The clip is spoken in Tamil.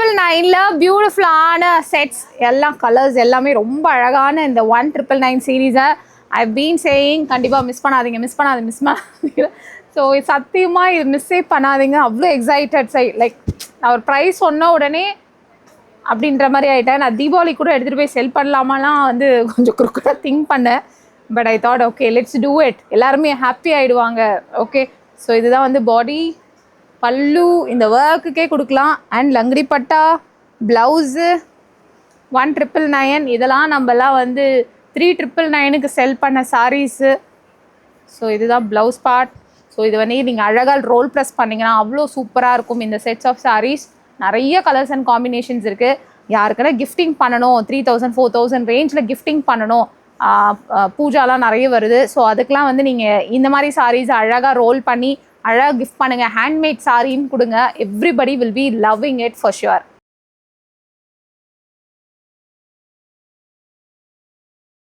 1999ல பியூட்டிஃபுல்லான செட்ஸ் எல்லாம் கலர்ஸ் எல்லாமே ரொம்ப அழகான இந்த 1999 சீரீஸை ஐ பீன் சேயிங் கண்டிப்பாக மிஸ் பண்ணாதீங்க. ஸோ சத்தியமாக இது மிஸ்ஸே பண்ணாதீங்க. அவ்வளோ எக்ஸைட்டட் லைக் நான் ஒரு ப்ரைஸ் சொன்ன உடனே அப்படின்ற மாதிரி ஆகிட்டேன். நான் தீபாவளி கூட எடுத்துகிட்டு போய் செல் பண்ணலாமாலாம் வந்து கொஞ்சம் குறுக்கூட திங்க் பண்ணேன். But I thought okay let's do it, எல்லாருமே ஹாப்பி ஆகிடுவாங்க. ஓகே ஸோ இதுதான் வந்து பாடி, பல்லு இந்த ஒர்க்குக்கே கொடுக்கலாம். அண்ட் லங்கடி பட்டா, ப்ளவுஸு 1999 இதெல்லாம் நம்மலாம் வந்து 3999க்கு செல் பண்ண சாரீஸு. ஸோ இதுதான் ப்ளவுஸ் பார்ட். ஸோ இது வந்து நீங்கள் அழகாக ரோல் ப்ரெஸ் பண்ணிங்கன்னா அவ்வளோ சூப்பராக இருக்கும் இந்த செட்ஸ் ஆஃப் சாரீஸ். நிறைய கலர்ஸ் அண்ட் காம்பினேஷன்ஸ் இருக்குது. யாருக்குன்னா கிஃப்டிங் பண்ணணும், 3000 4000 ரேஞ்சில் கிஃப்டிங் பண்ணணும், பூஜாலாம் நிறைய வருது. ஸோ அதுக்கெலாம் வந்து நீங்கள் இந்த மாதிரி சாரீஸ் அழகாக ரோல் பண்ணி அழகாக கிஃப்ட் பண்ணுங்கள். ஹேண்ட்மேட் சாரின்னு கொடுங்க. Everybody will be loving it for sure.